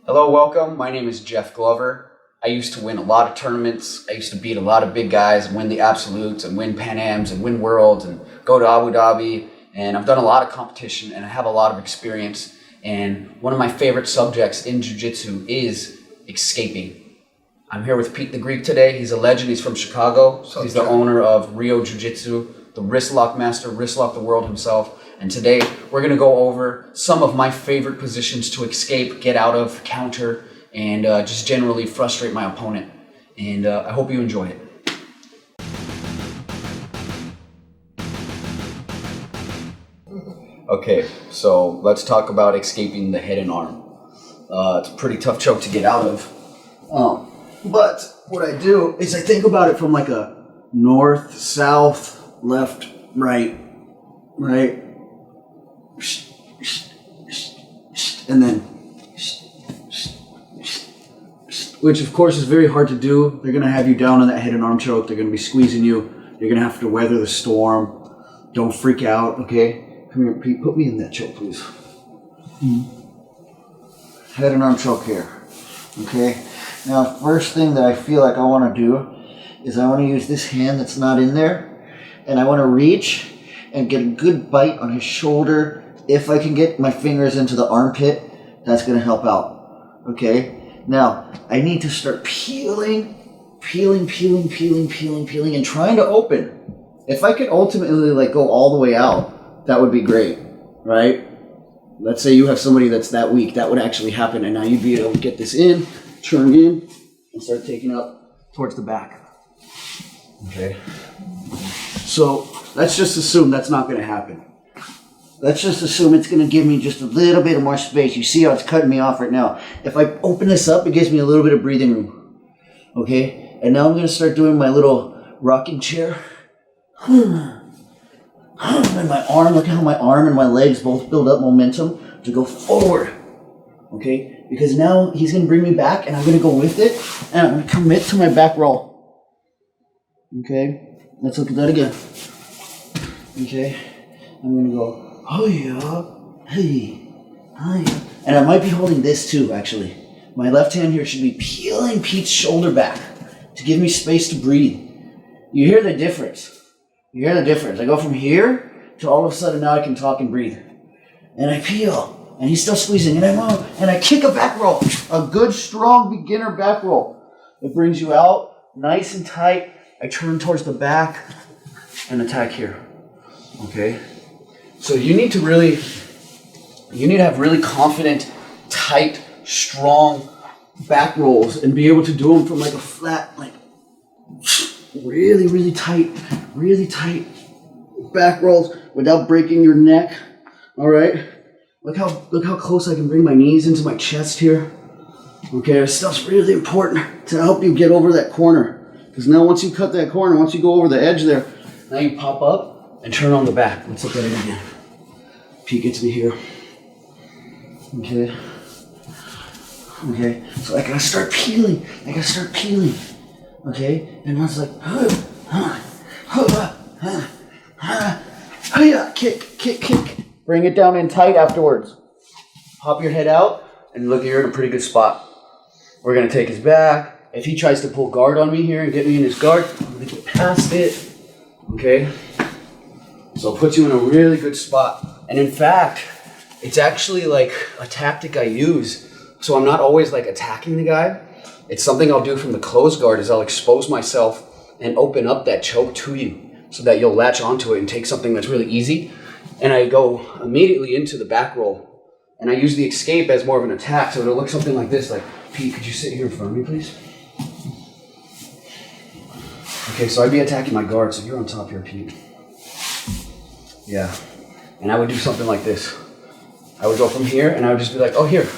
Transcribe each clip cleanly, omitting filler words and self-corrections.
Hello, welcome. My name is Jeff Glover. I used to win a lot of tournaments. I used to beat a lot of big guys and win the absolutes and win Pan Ams and win Worlds and go to Abu Dhabi. And I've done a lot of competition and I have a lot of experience. And one of my favorite subjects in Jiu-Jitsu is escaping. I'm here with Pete the Greek today. He's a legend. He's from Chicago. He's the owner of Rio Jiu-Jitsu, the wrist lock master, wrist lock the world himself. And today we're going to go over some of my favorite positions to escape, get out of, counter, and just generally frustrate my opponent. And I hope you enjoy it. Okay, so let's talk about escaping the head and arm. It's a pretty tough choke to get out of. But what I do is I think about it from like a north, south, left, right, and then, which of course is very hard to do. They're going to have you down in that head and arm choke. They're going to be squeezing you. You're going to have to weather the storm. Don't freak out, okay? Come here, Pete. Put me in that choke, please. Head and arm choke here, okay? Now, first thing that I feel like I want to do is I want to use this hand that's not in there, and I want to reach and get a good bite on his shoulder. If I can get my fingers into the armpit, that's going to help out, okay? Now, I need to start peeling, and trying to open. If I could ultimately like go all the way out, that would be great, right? Let's say you have somebody that's that weak, that would actually happen, and now you'd be able to get this in, turn in, and start taking up towards the back. Okay. So let's just assume that's not going to happen. Let's just assume it's going to give me just a little bit of more space. You see how it's cutting me off right now. If I open this up, it gives me a little bit of breathing room. Okay? And now I'm going to start doing my little rocking chair. And my arm, look at how my arm and my legs both build up momentum to go forward. Okay? Because now he's going to bring me back and I'm going to go with it and I'm going to commit to my back roll. Okay? Let's look at that again. Okay? I'm going to go, oh yeah, hey, hi. And I might be holding this too, actually. My left hand here should be peeling Pete's shoulder back to give me space to breathe. You hear the difference. You hear the difference. I go from here to all of a sudden now I can talk and breathe. And I peel. And he's still squeezing. And I move. And I kick a back roll. A good, strong beginner back roll. It brings you out nice and tight. I turn towards the back and attack here. Okay? So you need to have really confident, tight, strong back rolls and be able to do them from like a flat, like really tight back rolls without breaking your neck. All right, look how close I can bring my knees into my chest here. Okay, this stuff's really important to help you get over that corner. Because now once you cut that corner, once you go over the edge there, now you pop up and turn on the back. Let's look at it again. Pete gets me here. Okay. Okay. So I gotta start peeling. Okay. And I was like, kick. Bring it down in tight afterwards. Pop your head out and look, you're in a pretty good spot. We're gonna take his back. If he tries to pull guard on me here and get me in his guard, I'm gonna get past it. Okay. So it puts you in a really good spot. And in fact, it's actually like a tactic I use. So I'm not always like attacking the guy. It's something I'll do from the closed guard is I'll expose myself and open up that choke to you so that you'll latch onto it and take something that's really easy. And I go immediately into the back roll. And I use the escape as more of an attack. So it'll look something like this, like, Pete, could you sit here in front of me, please? Okay, so I'd be attacking my guard, so you're on top here, Pete. Yeah. And I would do something like this. I would go from here and I would just be like, oh, here's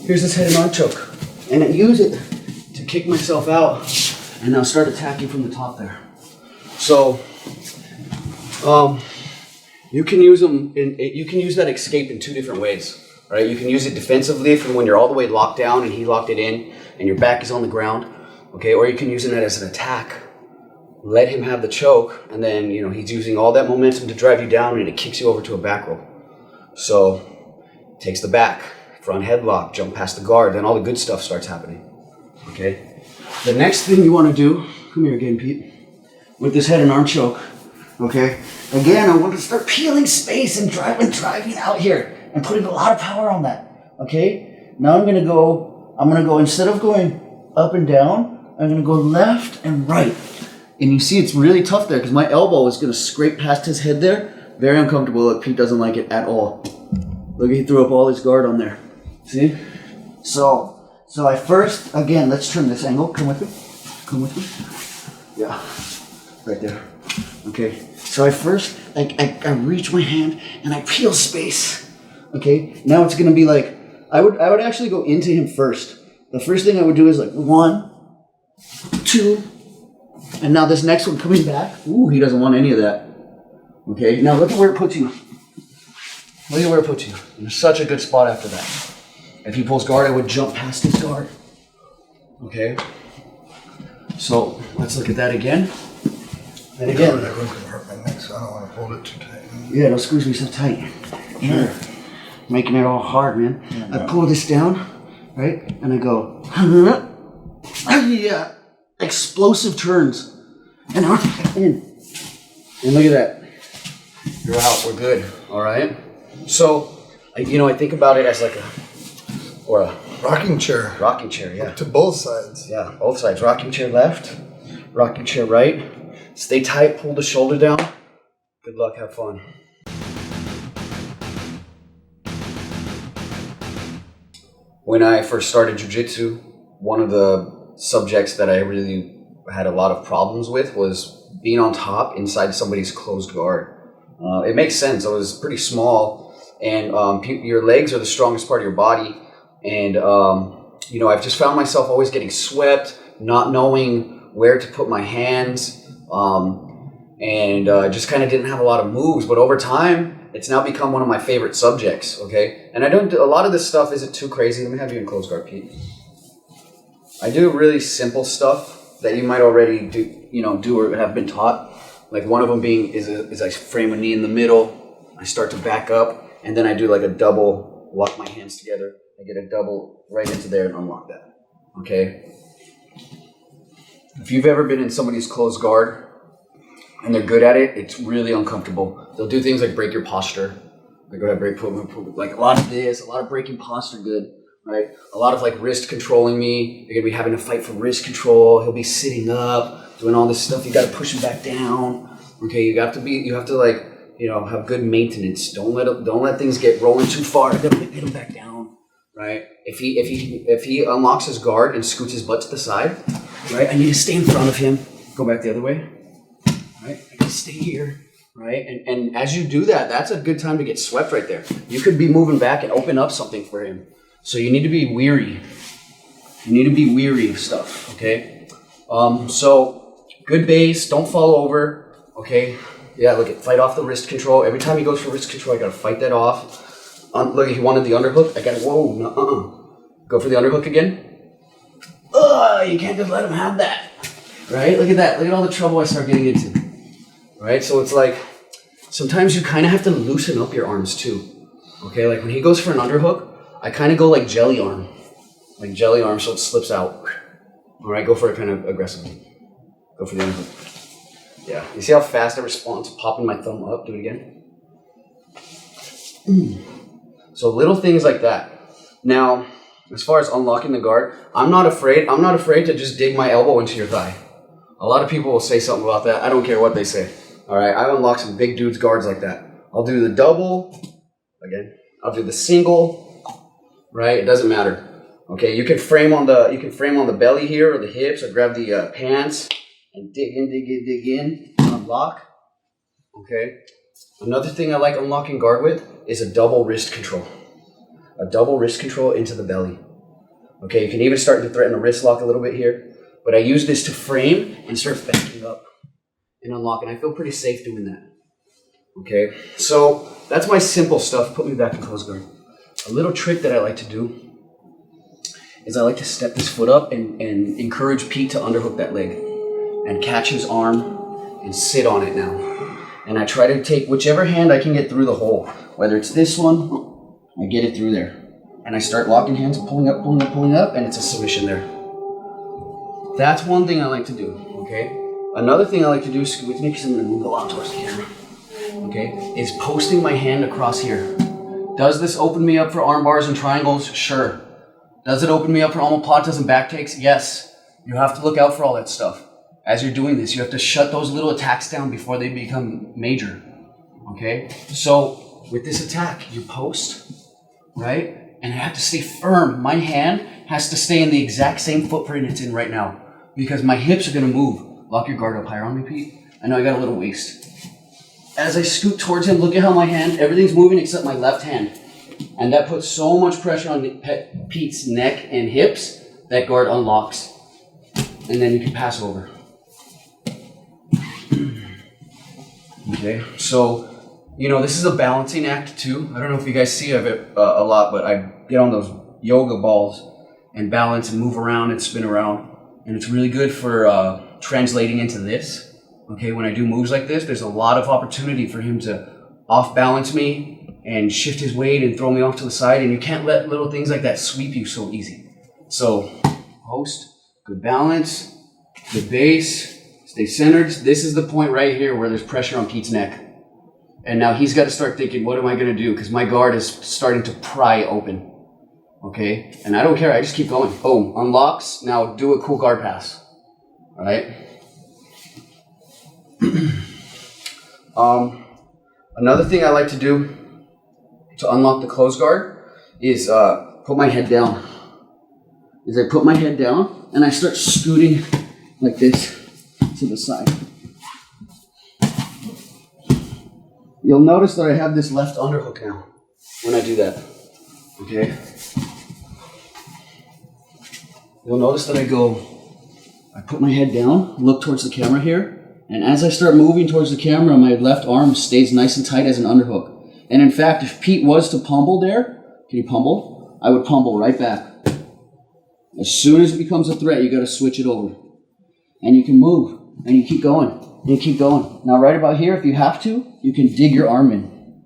this head and arm choke. And I use it to kick myself out and now start attacking from the top there. So, you can use that escape in two different ways, right? You can use it defensively from when you're all the way locked down and he locked it in and your back is on the ground, okay? Or you can use it as an attack. Let him have the choke, and then he's using all that momentum to drive you down, and it kicks you over to a back roll. So takes the back, front headlock, jump past the guard, then all the good stuff starts happening. Okay? The next thing you want to do, come here again, Pete, with this head and arm choke. Okay? Again, I want to start peeling space and driving out here and putting a lot of power on that. Okay? Now I'm gonna go, instead of going up and down, I'm gonna go left and right. And you see it's really tough there because my elbow is gonna scrape past his head there. Very uncomfortable. Look, Pete doesn't like it at all. Look, he threw up all his guard on there. See? So I first, again, let's trim this angle. Come with me. Come with me. Yeah. Right there. Okay. So I first, I reach my hand and I peel space. Okay. Now it's gonna be like, I would actually go into him first. The first thing I would do is like 1, 2, and now this next one coming back. Ooh, he doesn't want any of that. Okay. Now look at where it puts you. Look at where it puts you. In such a good spot after that. If he pulls guard, I would jump past his guard. Okay. So let's look at that again. And again. That one's gonna hurt my neck, so I don't want to hold it too tight. Yeah, don't squeeze me so tight. Yeah. Making it all hard, man. Yeah, I pull this down, right? And I go, yeah. Explosive turns. And in. And look at that. You're out. We're good. All right. So, I think about it as like a rocking chair. Rocking chair, yeah. To both sides. Yeah, both sides. Rocking chair left, rocking chair right. Stay tight, pull the shoulder down. Good luck, have fun. When I first started jiu-jitsu, one of the subjects that I really had a lot of problems with was being on top inside somebody's closed guard. It makes sense. I was pretty small, and your legs are the strongest part of your body. And, I've just found myself always getting swept, not knowing where to put my hands, and just kind of didn't have a lot of moves. But over time, it's now become one of my favorite subjects, okay? And a lot of this stuff isn't too crazy. Let me have you in close guard, Pete. I do really simple stuff that you might already do or have been taught. Like one of them being is I frame a knee in the middle, I start to back up, and then I do like a double, lock my hands together. I get a double right into there and unlock that, okay? If you've ever been in somebody's closed guard and they're good at it, it's really uncomfortable. They'll do things like break your posture. Like, go ahead, like a lot of this, a lot of breaking posture good, right? A lot of like wrist controlling me. You're gonna be having to fight for wrist control. He'll be sitting up, doing all this stuff. You gotta push him back down, okay? You have to like, have good maintenance. Don't let things get rolling too far. Hit him back down, right? If he unlocks his guard and scoots his butt to the side, right? I need to stay in front of him. Go back the other way, right? I can stay here, right? And as you do that, that's a good time to get swept right there. You could be moving back and open up something for him. So you need to be weary. You need to be weary of stuff, okay? So good base, don't fall over, okay? Yeah, look, fight off the wrist control. Every time he goes for wrist control, I gotta fight that off. Look, he wanted the underhook. I gotta, whoa, no, Go for the underhook again. You can't just let him have that, right? Look at that. Look at all the trouble I start getting into, right? So it's like, sometimes you kind of have to loosen up your arms too, okay? Like when he goes for an underhook, I kind of go like jelly arm, so it slips out. All right, go for it kind of aggressively. Go for the underhook. Yeah, you see how fast I respond to popping my thumb up? Do it again. So little things like that. Now, as far as unlocking the guard, I'm not afraid to just dig my elbow into your thigh. A lot of people will say something about that. I don't care what they say. All right, I unlock some big dudes' guards like that. I'll do the double, again. I'll do the single, right? It doesn't matter. Okay, you can frame on the belly here or the hips, or grab the pants and dig in, unlock. Okay. Another thing I like unlocking guard with is a double wrist control. A double wrist control into the belly. Okay, you can even start to threaten a wrist lock a little bit here, but I use this to frame and start backing up and unlock, and I feel pretty safe doing that. Okay, so that's my simple stuff. Put me back in close guard. A little trick that I like to do is I like to step this foot up and encourage Pete to underhook that leg and catch his arm and sit on it now. And I try to take whichever hand I can get through the hole, whether it's this one, I get it through there. and I start locking hands, pulling up, and it's a submission there. That's one thing I like to do, okay? Another thing I like to do, scoot with me because I'm gonna move a lot towards the camera, okay, is posting my hand across here. Does this open me up for arm bars and triangles? Sure. Does it open me up for omoplatas and back takes? Yes. You have to look out for all that stuff. As you're doing this, you have to shut those little attacks down before they become major, okay? So with this attack, you post, right? And I have to stay firm. My hand has to stay in the exact same footprint it's in right now because my hips are gonna move. Lock your guard up higher on me, Pete. I know I got a little waist. As I scoot towards him, look at how my hand, everything's moving except my left hand. And that puts so much pressure on Pete's neck and hips, that guard unlocks. And then you can pass over. Okay, so, you know, this is a balancing act too. I don't know if you guys see of it a lot, but I get on those yoga balls and balance and move around and spin around. And it's really good for translating into this. Okay, when I do moves like this, there's a lot of opportunity for him to off balance me and shift his weight and throw me off to the side. And you can't let little things like that sweep you so easy. So, post, good balance, good base, stay centered. This is the point right here where there's pressure on Pete's neck. And now he's got to start thinking, what am I going to do? Because my guard is starting to pry open. Okay? And I don't care. I just keep going. Boom. Unlocks. Now do a cool guard pass. All right? Another thing I like to do to unlock the closed guard is put my head down. I put my head down and I start scooting like this to the side. You'll notice that I have this left underhook now when I do that. Okay? You'll notice that I put my head down, look towards the camera here, and as I start moving towards the camera, my left arm stays nice and tight as an underhook. And in fact, if Pete was to pummel there, can you pummel? I would pummel right back. As soon as it becomes a threat, you got to switch it over. And you can move, and you keep going, and you keep going. Now right about here, if you have to, you can dig your arm in.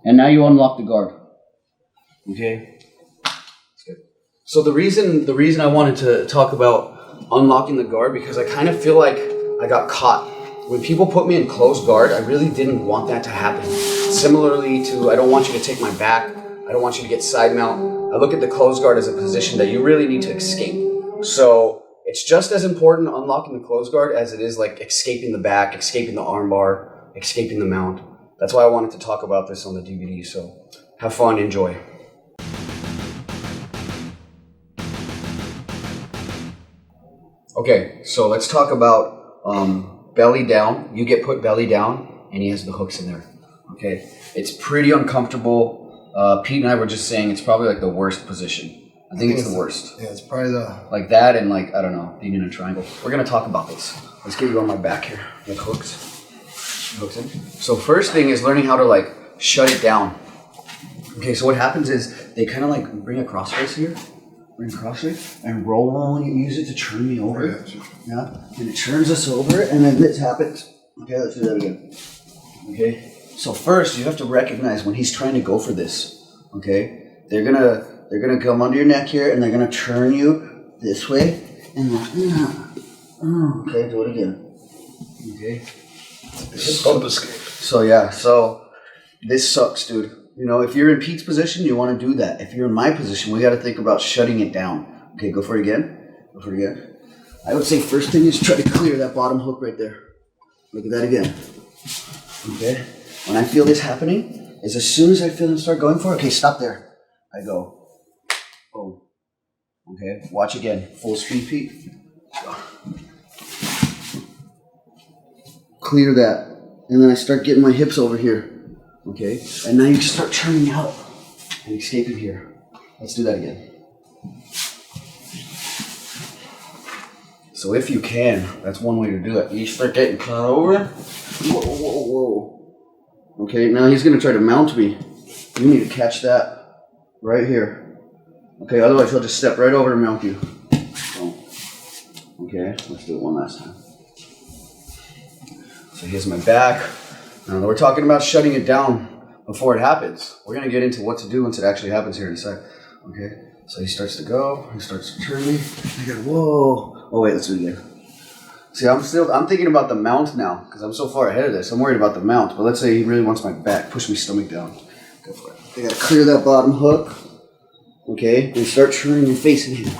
And now you unlock the guard. Okay? That's good. So the reason I wanted to talk about unlocking the guard, because I kind of feel like I got caught. When people put me in closed guard, I really didn't want that to happen. Similarly to, I don't want you to take my back. I don't want you to get side mount. I look at the closed guard as a position that you really need to escape. So it's just as important unlocking the closed guard as it is like escaping the back, escaping the arm bar, escaping the mount. That's why I wanted to talk about this on the DVD. So have fun, enjoy. Okay, so let's talk about belly down. You get put belly down, and he has the hooks in there. Okay, it's pretty uncomfortable. Pete and I were just saying it's probably like the worst position. I think it's the worst. Yeah, it's probably the... Like that and like, I don't know, being in a triangle. We're going to talk about this. Let's get you on my back here with hooks. Hooks in. So first thing is learning how to like shut it down. Okay, so what happens is they kind of like bring a crossface here. Bring a crossface and roll on. You use it to turn me over. Yeah, and it turns us over and then this happens. Okay, let's do that again. Okay. So first, you have to recognize when he's trying to go for this, okay? They're gonna come under your neck here, and they're gonna turn you this way, and okay, do it again. Okay. Bump escape. So yeah, so this sucks, dude. You know, if you're in Pete's position, you want to do that. If you're in my position, we got to think about shutting it down. Okay, go for it again. Go for it again. I would say first thing is try to clear that bottom hook right there. Look at that again. Okay. When I feel this happening, is as soon as I feel them start going for it, okay, stop there. I go, boom. Okay, watch again. Full speed, Pete. Clear that. And then I start getting my hips over here. Okay, and now you start turning out and escaping here. Let's do that again. So if you can, that's one way to do it. You start getting caught over. Whoa, whoa, whoa. Okay, now he's going to try to mount me. You need to catch that right here. Okay, otherwise he'll just step right over and mount you. Oh. Okay, let's do it one last time. So here's my back. Now we're talking about shutting it down before it happens. We're going to get into what to do once it actually happens here in a sec. Okay, so he starts to go, he starts to turn me. I go, whoa. Oh wait, let's do it again. See, I'm thinking about the mount now, because I'm so far ahead of this. I'm worried about the mount, but let's say he really wants my back, push my stomach down. Go for it. I gotta clear that bottom hook. Okay, and start turning and facing him.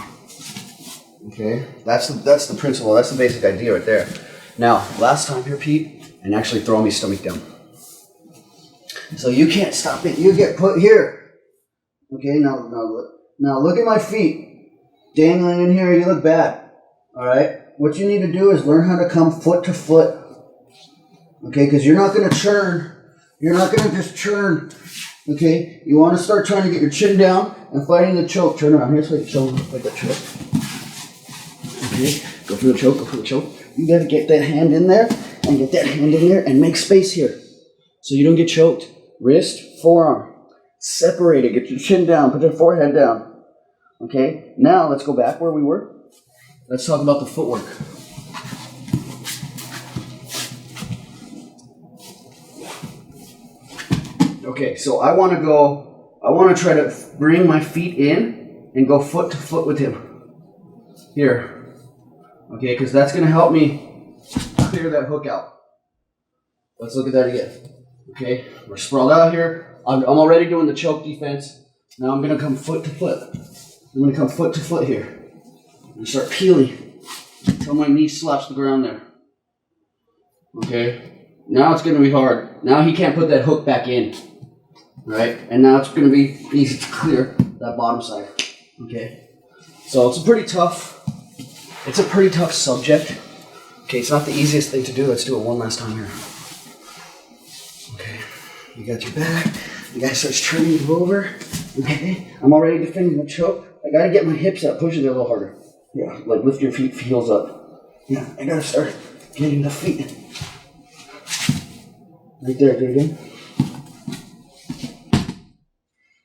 Okay, that's the principle, that's the basic idea right there. Now, last time here, Pete, and actually throw me stomach down. So you can't stop it, you get put here. Okay, now look at my feet. Dangling in here, you look bad. Alright? What you need to do is learn how to come foot to foot. Okay, because you're not going to churn. You're not going to just churn. Okay, you want to start trying to get your chin down and fighting the choke. Turn around here so you show like that choke. Okay, go for the choke, go for the choke. You got to get that hand in there and get that hand in there and make space here so you don't get choked. Wrist, forearm, separate it. Get your chin down, put your forehead down. Okay, now let's go back where we were. Let's talk about the footwork. Okay, so I want to try to bring my feet in and go foot to foot with him. Here. Okay, because that's going to help me clear that hook out. Let's look at that again. Okay, we're sprawled out here. I'm already doing the choke defense. Now I'm going to come foot to foot. I'm going to come foot to foot here. And start peeling until my knee slaps the ground there. Okay, now it's going to be hard. Now he can't put that hook back in. Right? And now it's going to be easy to clear that bottom side. Okay, so it's a pretty tough subject. Okay, it's not the easiest thing to do. Let's do it one last time here. Okay, you got your back. The guy starts turning you over. Okay, I'm already defending the choke. I got to get my hips up, push it a little harder. Yeah, like lift your feet, heels up. Yeah, I gotta start getting the feet. Right there, do it again.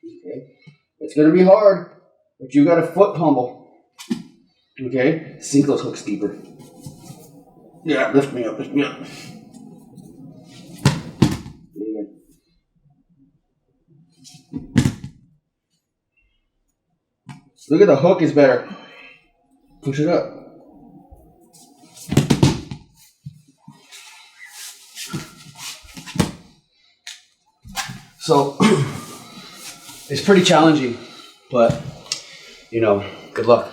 Okay. It's gonna be hard, but you got a foot pummel. Okay? Sink those hooks deeper. Yeah, lift me up, lift me up. Look at the hook is better. Push it up. So, it's pretty challenging, but, good luck.